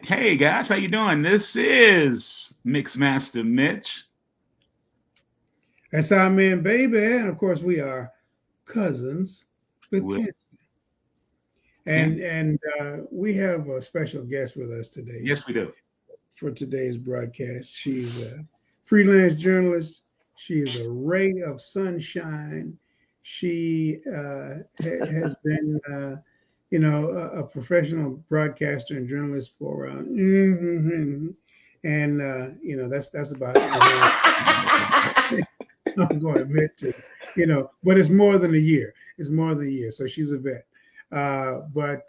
Hey guys, how you doing? This is Mixmaster Mitch. That's our man, baby. And of course, we are cousins with With cancer. Ken. And we have a special guest with us today Yes, we do. for today's broadcast. She's a freelance journalist. She is a ray of sunshine. She has been, a professional broadcaster and journalist for and that's about I'm going to admit to, but it's more than a year. It's more than a year. So she's a vet. But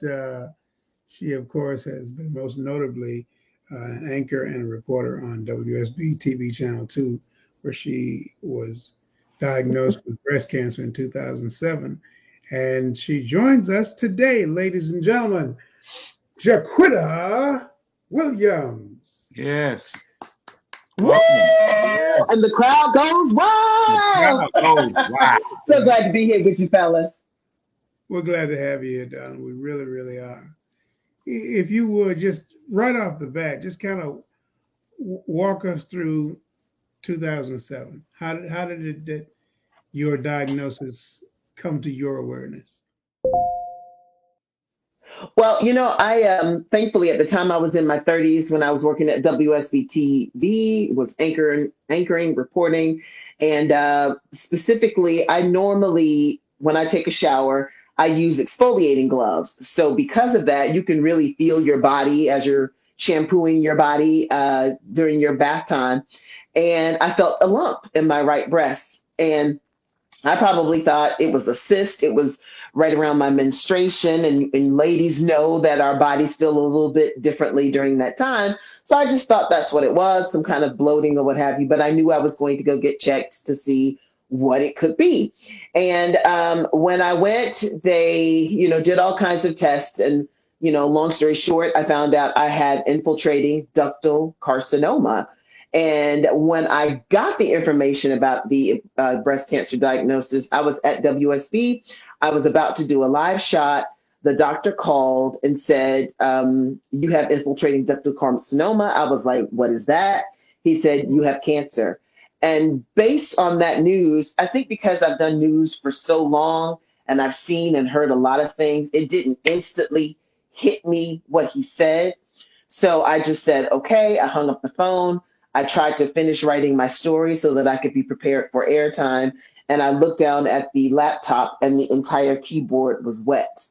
she, of course, has been most notably an anchor and a reporter on WSB TV Channel 2, where she was diagnosed with breast cancer in 2007. And she joins us today, ladies and gentlemen, JaQuitta Williams. Yes. Woo! Welcome. Yes. And the crowd goes The wild. crowd goes wild. So glad to be here with you, fellas. We're glad to have you here, Don. We really, really are. If you would just right off the bat, just kind of walk us through 2007. How did your diagnosis come to your awareness? Well, I thankfully at the time I was in my 30s when I was working at WSB TV, was anchoring, reporting, and specifically, I normally when I take a shower, I use exfoliating gloves. So because of that, you can really feel your body as you're shampooing your body during your bath time, and I felt a lump in my right breast, and I probably thought it was a cyst. It was right around my menstruation. And ladies know that our bodies feel a little bit differently during that time. So I just thought that's what it was, some kind of bloating or what have you. But I knew I was going to go get checked to see what it could be. And when I went, they, did all kinds of tests. And, long story short, I found out I had infiltrating ductal carcinoma. And when I got the information about the breast cancer diagnosis, I was at WSB. I was about to do a live shot. The doctor called and said, you have infiltrating ductal carcinoma. I was like, what is that? He said, you have cancer. And based on that news, I think because I've done news for so long and I've seen and heard a lot of things, it didn't instantly hit me what he said. So I just said, okay, I hung up the phone. I tried to finish writing my story so that I could be prepared for airtime. And I looked down at the laptop and the entire keyboard was wet.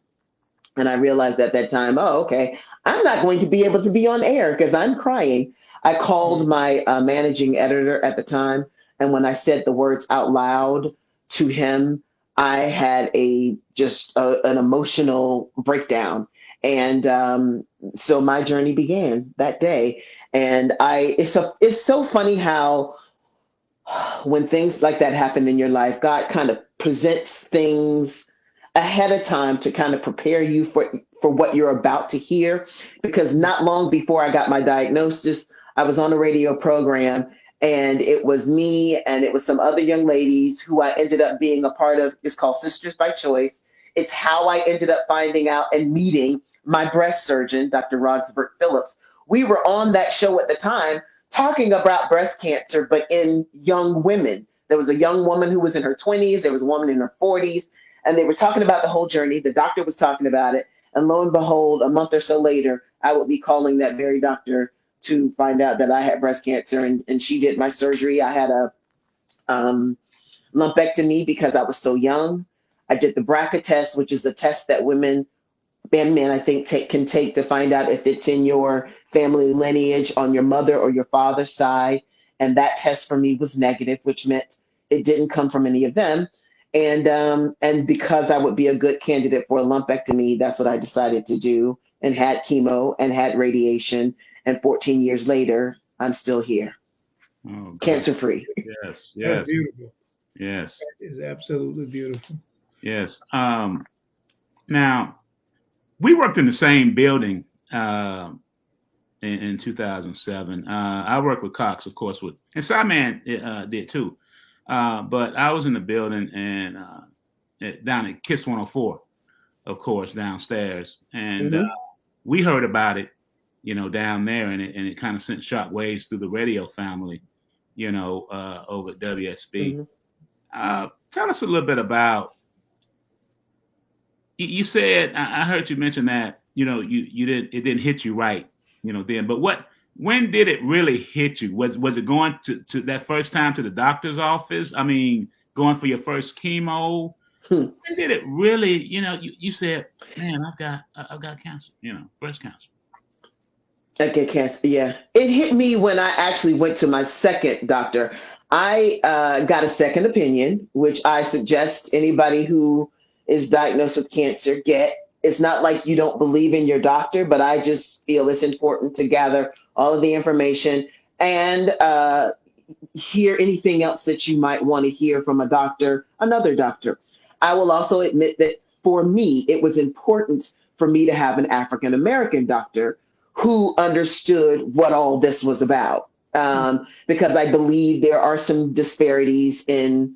And I realized at that time, oh, okay, I'm not going to be able to be on air because I'm crying. I called my managing editor at the time. And when I said the words out loud to him, I had an emotional breakdown. And so my journey began that day. And it's so funny how when things like that happen in your life, God kind of presents things ahead of time to kind of prepare you for what you're about to hear. Because not long before I got my diagnosis, I was on a radio program and it was me and it was some other young ladies who I ended up being a part of. It's called Sisters by Choice. It's how I ended up finding out and meeting my breast surgeon, Dr. Rodsbert Phillips. We were on that show at the time talking about breast cancer, but in young women. There was a young woman who was in her 20s, there was a woman in her 40s, and they were talking about the whole journey. The doctor was talking about it. And lo and behold, a month or so later, I would be calling that very doctor to find out that I had breast cancer. And she did my surgery. I had a lumpectomy because I was so young. I did the BRCA test, which is a test that women and men, I think, can take to find out if it's in your family lineage on your mother or your father's side. And that test for me was negative, which meant it didn't come from any of them. And because I would be a good candidate for a lumpectomy, that's what I decided to do and had chemo and had radiation. And 14 years later, I'm still here, Oh, God. cancer free. Yes, That's yes, beautiful. yes, That is absolutely beautiful. yes. Now we worked in the same building in 2007. I worked with Cox, of course, and Siman did too. But I was in the building and down at Kiss 104, of course, downstairs, and Hmm. we heard about it, down there, and it kind of sent shock waves through the radio family, over at WSB. Tell us a little bit about. You said I heard you mention that it didn't hit you right, then. But when did it really hit you? Was it going to that first time to the doctor's office? I mean, going for your first chemo. When did it really? You said, "Man, I've got cancer. Breast cancer." I get cancer. Yeah, it hit me when I actually went to my second doctor. I got a second opinion, which I suggest anybody who is diagnosed with cancer get. It's not like you don't believe in your doctor, but I just feel it's important to gather all of the information and hear anything else that you might want to hear from another doctor. I will also admit that for me, it was important for me to have an African American doctor who understood what all this was about. Because I believe there are some disparities in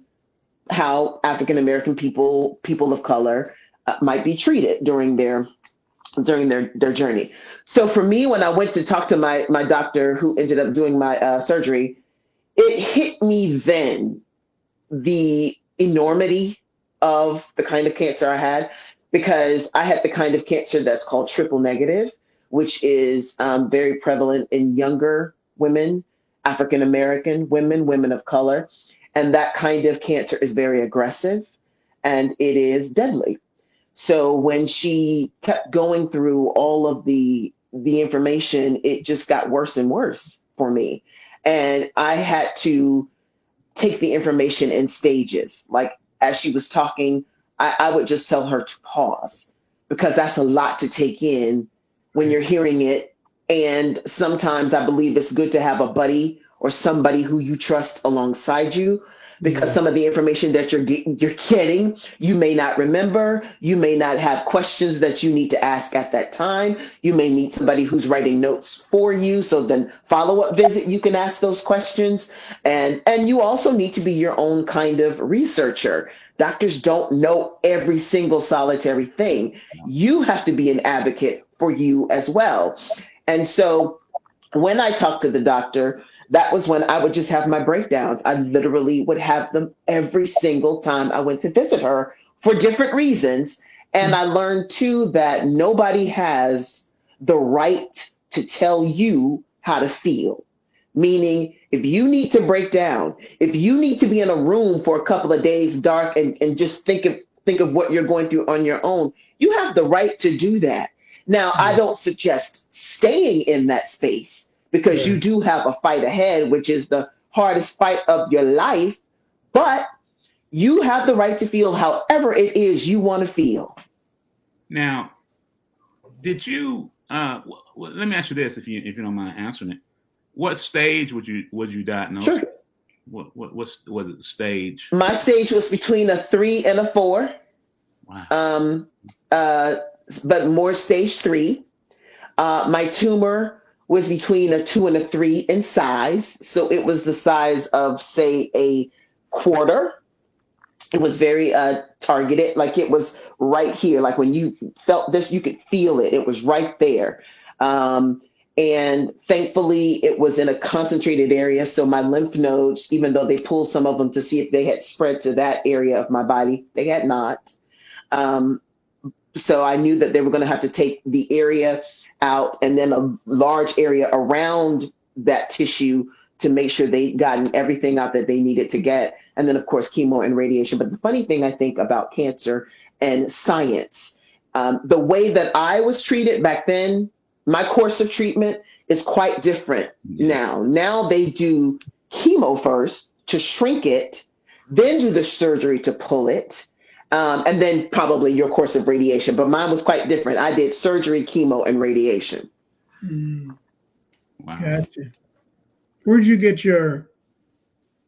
how African American people of color might be treated during their journey. So for me, when I went to talk to my doctor who ended up doing my surgery, it hit me then the enormity of the kind of cancer I had, because I had the kind of cancer that's called triple negative, which is very prevalent in younger women, African American women, women of color. And that kind of cancer is very aggressive and it is deadly. So when she kept going through all of the information, it just got worse and worse for me. And I had to take the information in stages. Like as she was talking, I would just tell her to pause, because that's a lot to take in when you're hearing it. And sometimes I believe it's good to have a buddy or somebody who you trust alongside you, because some of the information that you're getting, you may not remember. You may not have questions that you need to ask at that time. You may need somebody who's writing notes for you. So then follow-up visit, you can ask those questions. And you also need to be your own kind of researcher. Doctors don't know every single solitary thing. You have to be an advocate for you as well. And so when I talked to the doctor, that was when I would just have my breakdowns. I literally would have them every single time I went to visit her for different reasons. And I learned too that nobody has the right to tell you how to feel. Meaning, if you need to break down, if you need to be in a room for a couple of days dark and just think of what you're going through on your own, you have the right to do that. Now, I don't suggest staying in that space, because you do have a fight ahead, which is the hardest fight of your life, but you have the right to feel however it is you want to feel. Now, did you, let me ask you this, if you don't mind answering it. What stage was you diagnosed? Sure. What was it, the stage? My stage was between a 3 and a 4. Wow. But more stage 3. My tumor was between a 2 and a 3 in size. So it was the size of, say, a quarter. It was very targeted. Like it was right here. Like when you felt this, you could feel it. It was right there. And thankfully, it was in a concentrated area. So my lymph nodes, even though they pulled some of them to see if they had spread to that area of my body, they had not. So I knew that they were going to have to take the area out and then a large area around that tissue to make sure they gotten everything out that they needed to get. And then, of course, chemo and radiation. But the funny thing I think about cancer and science, the way that I was treated back then, my course of treatment is quite different now. Now they do chemo first to shrink it, then do the surgery to pull it, and then probably your course of radiation. But mine was quite different. I did surgery, chemo, and radiation. Wow. Gotcha. Where'd you get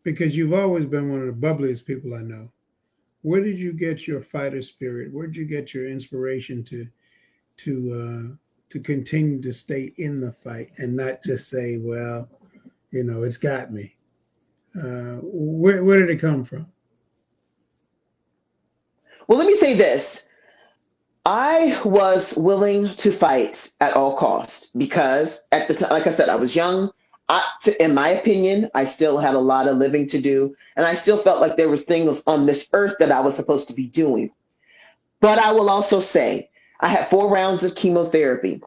because you've always been one of the bubbliest people I know. Where did you get your fighter spirit? Where'd you get your inspiration to continue to stay in the fight and not just say, well, it's got me? Where did it come from? Well, let me say this. I was willing to fight at all costs because at the time, like I said, I was young. In my opinion, I still had a lot of living to do, and I still felt like there was things on this earth that I was supposed to be doing. But I will also say I had 4 rounds of chemotherapy.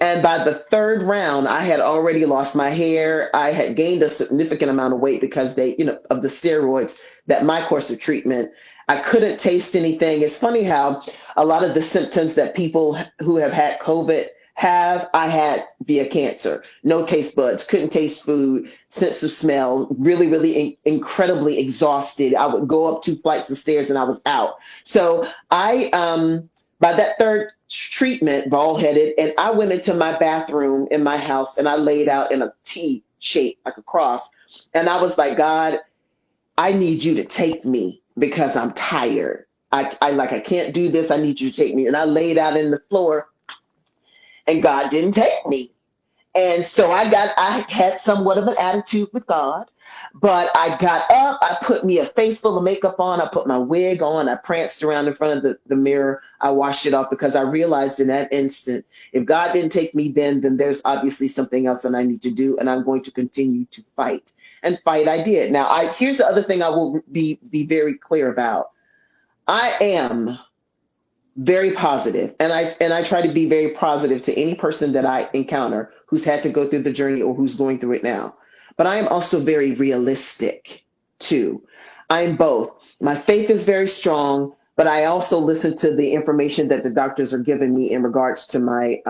And by the third round, I had already lost my hair. I had gained a significant amount of weight because of the steroids, that my course of treatment. I couldn't taste anything. It's funny how a lot of the symptoms that people who have had COVID have, I had via cancer. No taste buds, couldn't taste food, sense of smell, really, really incredibly exhausted. I would go up 2 flights of stairs and I was out. So by that third treatment, bald headed, and I went into my bathroom in my house and I laid out in a T shape, like a cross. And I was like, God, I need you to take me because I'm tired. I can't do this. I need you to take me. And I laid out in the floor and God didn't take me. And so I had somewhat of an attitude with God, but I got up, I put me a face full of makeup on, I put my wig on, I pranced around in front of the mirror, I washed it off because I realized in that instant, if God didn't take me then there's obviously something else that I need to do, and I'm going to continue to fight. And fight I did. Now, here's the other thing I will be very clear about. I am very positive, and I try to be very positive to any person that I encounter who's had to go through the journey or who's going through it now. But I am also very realistic too. I'm both. My faith is very strong, but I also listen to the information that the doctors are giving me in regards to my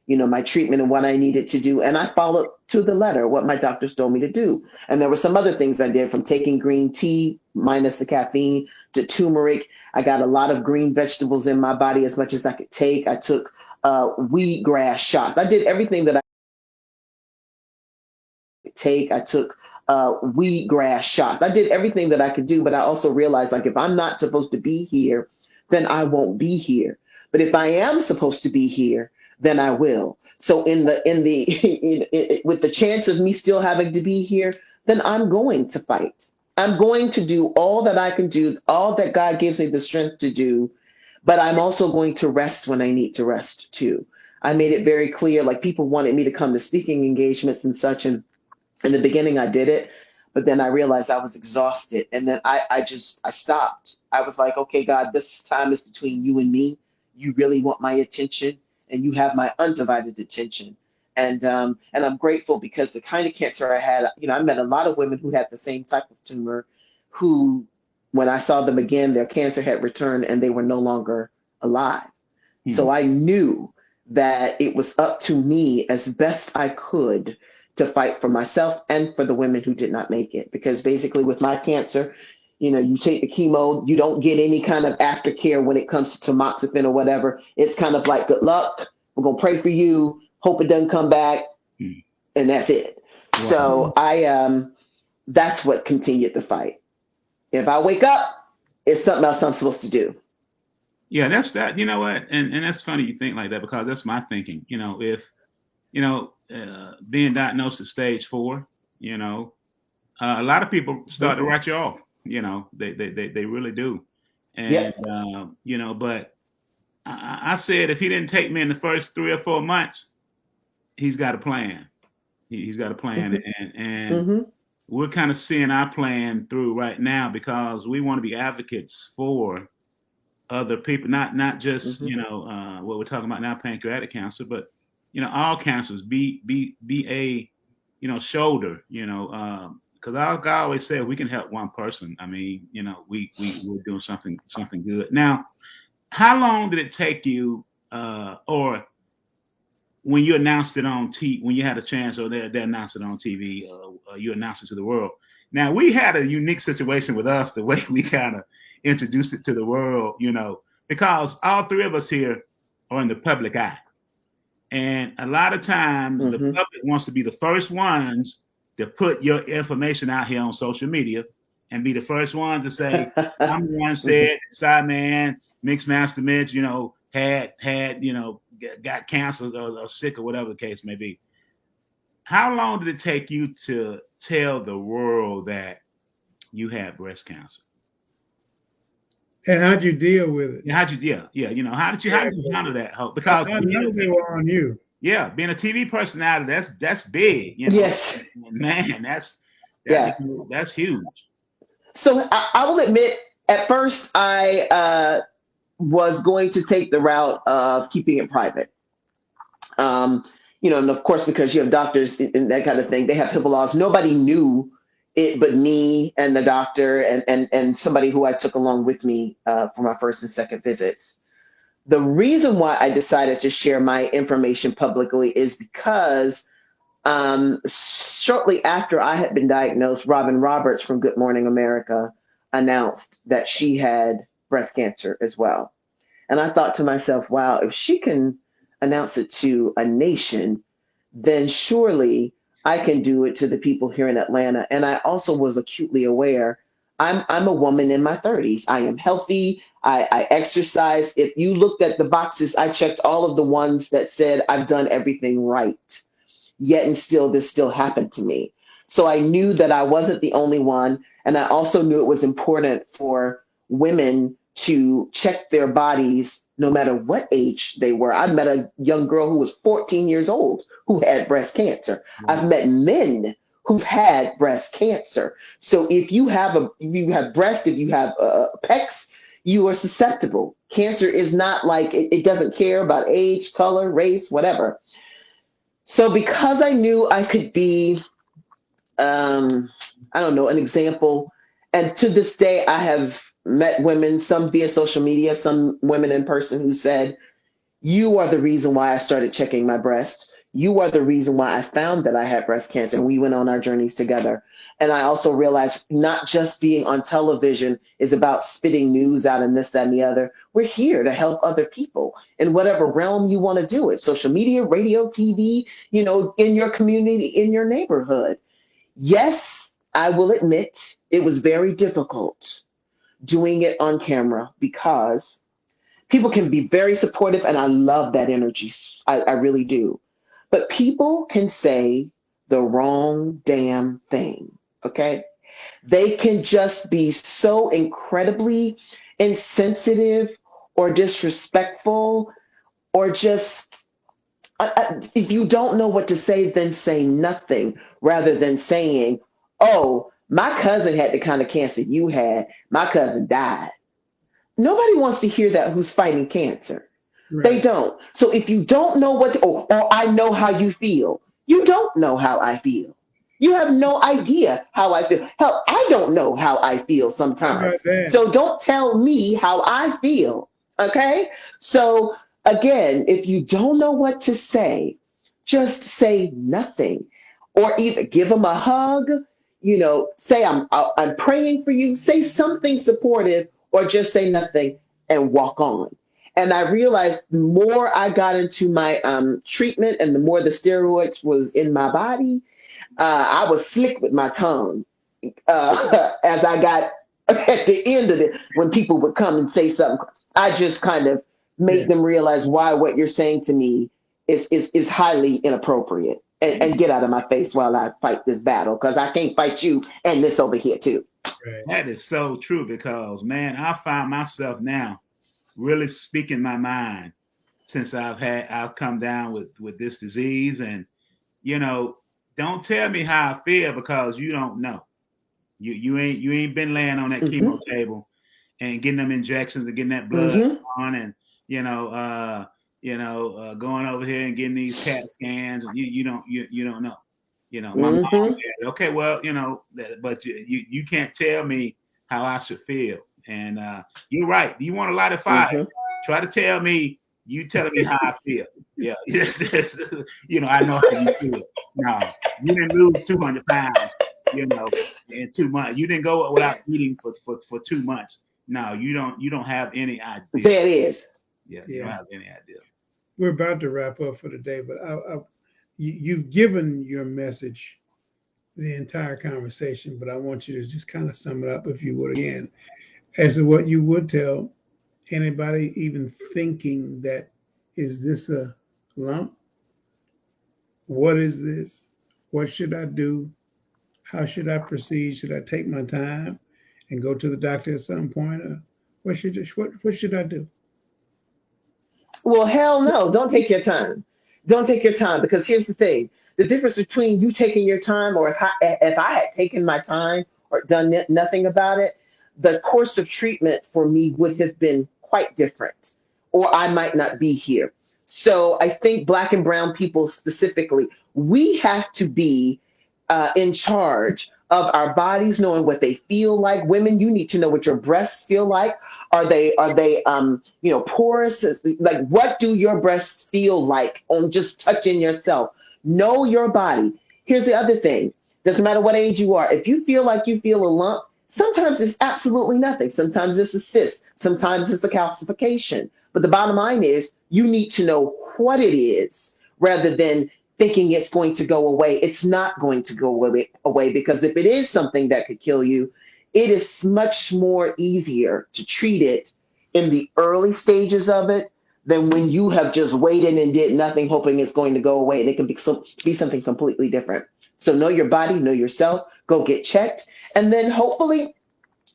my treatment and what I needed to do, and I followed to the letter what my doctors told me to do. And there were some other things I did, from taking green tea minus the caffeine to turmeric. I got a lot of green vegetables in my body, as much as I could take. I took wheatgrass shots. I did everything that I could take. I took wheatgrass shots. I did everything that I could do, but I also realized, like, if I'm not supposed to be here, then I won't be here. But if I am supposed to be here, then I will. So with the chance of me still having to be here, then I'm going to fight. I'm going to do all that I can do, all that God gives me the strength to do, but I'm also going to rest when I need to rest too. I made it very clear, like, people wanted me to come to speaking engagements and such, and in the beginning I did it, but then I realized I was exhausted, and then I stopped. I was like, okay, God, this time is between you and me. You really want my attention, and you have my undivided attention. And I'm grateful because the kind of cancer I had, I met a lot of women who had the same type of tumor, who, when I saw them again, their cancer had returned and they were no longer alive. Mm-hmm. So I knew that it was up to me, as best I could, to fight for myself and for the women who did not make it. Because basically with my cancer, you take the chemo, you don't get any kind of aftercare when it comes to tamoxifen or whatever. It's kind of like, good luck, we're going to pray for you, hope it doesn't come back, and that's it. Wow. So that's what continued the fight. If I wake up, it's something else I'm supposed to do. Yeah, that's that. You know what? And that's funny you think like that, because that's my thinking. If, being diagnosed at stage 4, a lot of people start to write you off. They really do. And, but I said, if he didn't take me in the first 3 or 4 months, he's got a plan. He's got a plan. And we're kind of seeing our plan through right now, because we want to be advocates for other people, not just, what we're talking about now, pancreatic cancer, but, all cancers, be a, shoulder, because our guy always said we can help one person. I mean, we're doing something good. Now, how long did it take you, or when you announced it on TV, when you had a chance, or they announced it on TV, you announced it to the world? Now, we had a unique situation with us, the way we kind of introduced it to the world, because all 3 of us here are in the public eye. And a lot of times the public wants to be the first ones to put your information out here on social media and be the first ones to say, I'm the one said, Siman, Mixmaster Mitch, had, got cancer or sick or whatever the case may be. How long did it take you to tell the world that you had breast cancer? And how'd you deal with it? Yeah, how did you handle that? Because I know they were on you. yeah, being a TV personality, that's big, Yes. man, Yeah. that's huge. So I will admit, at first, I was going to take the route of keeping it private. And of course, because you have doctors and that kind of thing, they have HIPAA laws. Nobody knew it but me and the doctor and somebody who I took along with me for my first and second visits. The reason why I decided to share my information publicly is because shortly after I had been diagnosed, Robin Roberts from Good Morning America announced that she had breast cancer as well. And I thought to myself, wow, if she can announce it to a nation, then surely I can do it to the people here in Atlanta. And I also was acutely aware I'm a woman in my 30s. I am healthy. I exercise. If you looked at the boxes, I checked all of the ones that said I've done everything right. Yet and still, this still happened to me. So I knew that I wasn't the only one. And I also knew it was important for women to check their bodies no matter what age they were. I met a young girl who was 14 years old who had breast cancer. I've met men who've had breast cancer. So if you have breast, if you have pecs, you are susceptible. Cancer is not like, it doesn't care about age, color, race, whatever. So because I knew I could be, an example, and to this day, I have met women, some via social media, some women in person who said, you are the reason why I started checking my breast. You are the reason why I found that I had breast cancer. And we went on our journeys together. And I also realized not just being on television is about spitting news out and this, that, and the other. We're here to help other people in whatever realm you want to do it. Social media, radio, TV, in your community, in your neighborhood. Yes, I will admit it was very difficult doing it on camera because people can be very supportive, and I love that energy. I really do. But people can say the wrong damn thing, okay? They can just be so incredibly insensitive or disrespectful or just, if you don't know what to say, then say nothing rather than saying, oh, my cousin had the kind of cancer you had. My cousin died. Nobody wants to hear that who's fighting cancer. Right. They don't. So if you don't know or I know how you feel, you don't know how I feel. You have no idea how I feel. Hell, I don't know how I feel sometimes. So don't tell me how I feel. Okay? So again, if you don't know what to say, just say nothing. Or either give them a hug, say I'm praying for you, say something supportive, or just say nothing and walk on. And I realized the more I got into my treatment and the more the steroids was in my body, I was slick with my tongue as I got at the end of it. When people would come and say something, I just kind of made them realize why what you're saying to me is highly inappropriate. And get out of my face while I fight this battle, because I can't fight you and this over here too. Right. That is so true because, man, I find myself now really speaking my mind since I've come down with this disease. And, don't tell me how I feel because you don't know. You ain't been laying on that chemo table and getting them injections and getting that blood on and, going over here and getting these CAT scans, and you don't know. My mom said, okay, well, but you can't tell me how I should feel. And you're right. You want a lot of fire. Try to tell me, you telling me how I feel. Yeah. I know how you feel. No, you didn't lose 200 pounds, in 2 months. You didn't go without eating for 2 months. No, you don't have any idea. There it is. Yeah, you don't have any idea. We're about to wrap up for today, but you've given your message the entire conversation, but I want you to just kind of sum it up, if you would, again, as to what you would tell anybody even thinking that, is this a lump? What is this? What should I do? How should I proceed? Should I take my time and go to the doctor at some point? What should I do? Well, hell no, don't take your time. Don't take your time, because here's the thing. The difference between you taking your time, or if I had taken my time or done nothing about it, the course of treatment for me would have been quite different, or I might not be here. So I think Black and brown people specifically, we have to be in charge of our bodies, knowing what they feel like. Women, you need to know what your breasts feel like. Are they porous? Like, what do your breasts feel like on just touching yourself? Know your body. Here's the other thing. Doesn't matter what age you are. If you feel like you feel a lump, sometimes it's absolutely nothing. Sometimes it's a cyst. Sometimes it's a calcification. But the bottom line is you need to know what it is rather than thinking it's going to go away. It's not going to go away, because if it is something that could kill you, it is much more easier to treat it in the early stages of it than when you have just waited and did nothing, hoping it's going to go away. And it can be something completely different. So know your body, know yourself, go get checked, and then hopefully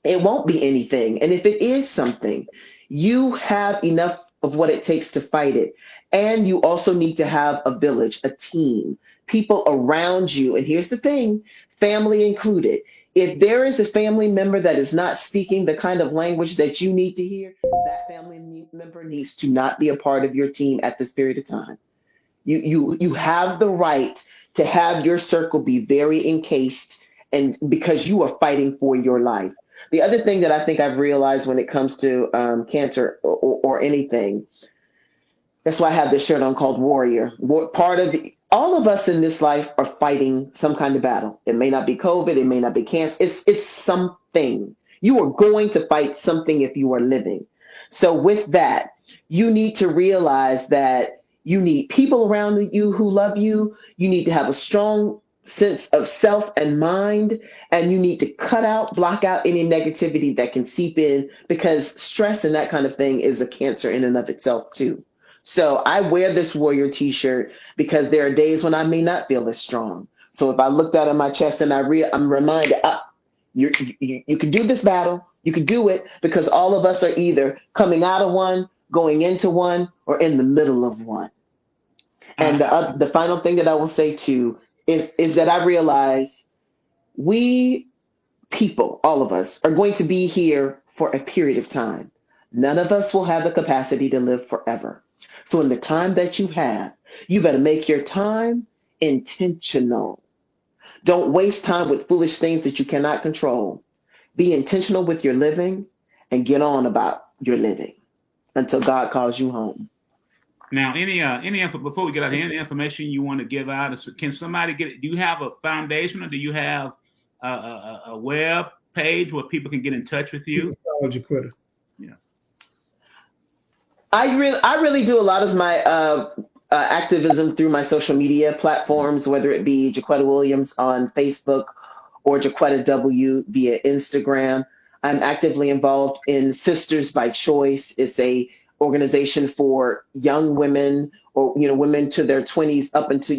it won't be anything. And if it is something, you have enough of what it takes to fight it. And you also need to have a village, a team, people around you. And here's the thing, family included. If there is a family member that is not speaking the kind of language that you need to hear, that family member needs to not be a part of your team at this period of time. You have the right to have your circle be very encased, and because you are fighting for your life. The other thing that I think I've realized when it comes to cancer or anything, that's why I have this shirt on called Warrior. All of us in this life are fighting some kind of battle. It may not be COVID. It may not be cancer. It's something. You are going to fight something if you are living. So with that, you need to realize that you need people around you who love you. You need to have a strong sense of self and mind, and you need to block out any negativity that can seep in, because stress and that kind of thing is a cancer in and of itself too. So I wear this warrior t-shirt because there are days when I may not feel as strong. So if I looked out at my chest and I'm reminded, you can do this battle, you can do it, because all of us are either coming out of one, going into one, or in the middle of one. And the final thing that I will say too is that I realize we people, all of us, are going to be here for a period of time. None of us will have the capacity to live forever. So in the time that you have, you better make your time intentional. Don't waste time with foolish things that you cannot control. Be intentional with your living and get on about your living until God calls you home. Now, before we get out here, any information you want to give out? Can somebody get it? Do you have a foundation, or do you have a web page where people can get in touch with you? JaQuitta. Yeah. I really do a lot of my activism through my social media platforms, whether it be JaQuitta Williams on Facebook or JaQuitta W via Instagram. I'm actively involved in Sisters by Choice. It's a organization for young women, or women to their 20s up into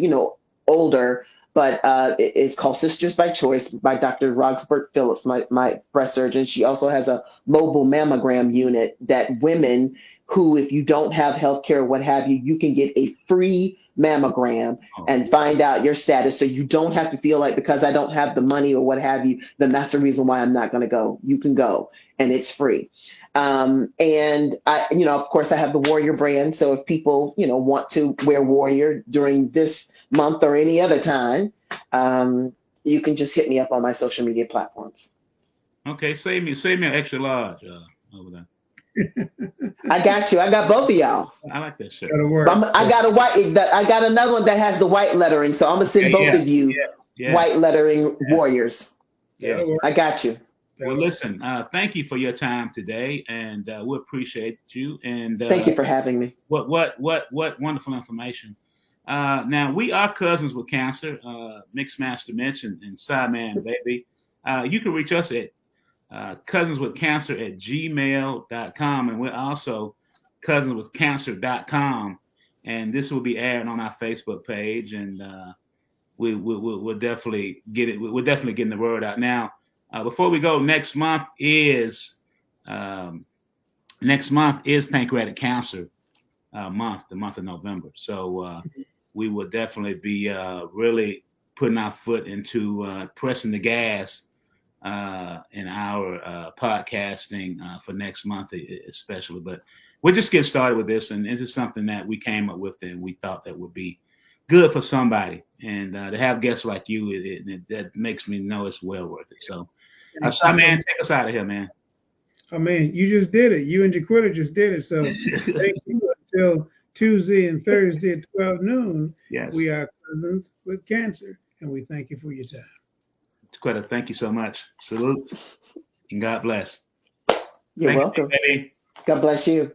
older, but it's called Sisters by Choice by Dr. Roxburgh Phillips, my breast surgeon. She also has a mobile mammogram unit that women who, if you don't have health care or what have you, you can get a free mammogram and find out your status. So you don't have to feel like, because I don't have the money or what have you, then that's the reason why I'm not going to go. You can go, and it's free. And I, of course I have the Warrior brand. So if people, want to wear Warrior during this month or any other time, you can just hit me up on my social media platforms. Okay. Save me an extra large over there. I got you. I got both of y'all. I like that shirt. I got another one that has the white lettering. So I'm going to send both of you white lettering Warriors. Yeah. I got you. Well, listen, thank you for your time today, and we appreciate you. And thank you for having me. What wonderful information. Now, we are cousins with cancer, Mixmaster Mitch and Siman, baby. You can reach us at cousinswithcancer@gmail.com, and we're also cousinswithcancer.com, and this will be aired on our Facebook page, and we'll definitely get it. We're definitely getting the word out now. Before we go, next month is next month is pancreatic cancer month, the month of November. So we will definitely be really putting our foot into pressing the gas in our podcasting for next month, especially. But we'll just get started with this, and this is something that we came up with and we thought that would be good for somebody. And to have guests like you, that makes me know it's well worth it. So, Siman, take us out of here, man. Oh man, you just did it. You and JaQuitta just did it. So thank you until Tuesday and Thursday at 12 noon. Yes. We are cousins with cancer, and we thank you for your time. JaQuitta, thank you so much. Salute, and God bless. You're welcome. God bless you.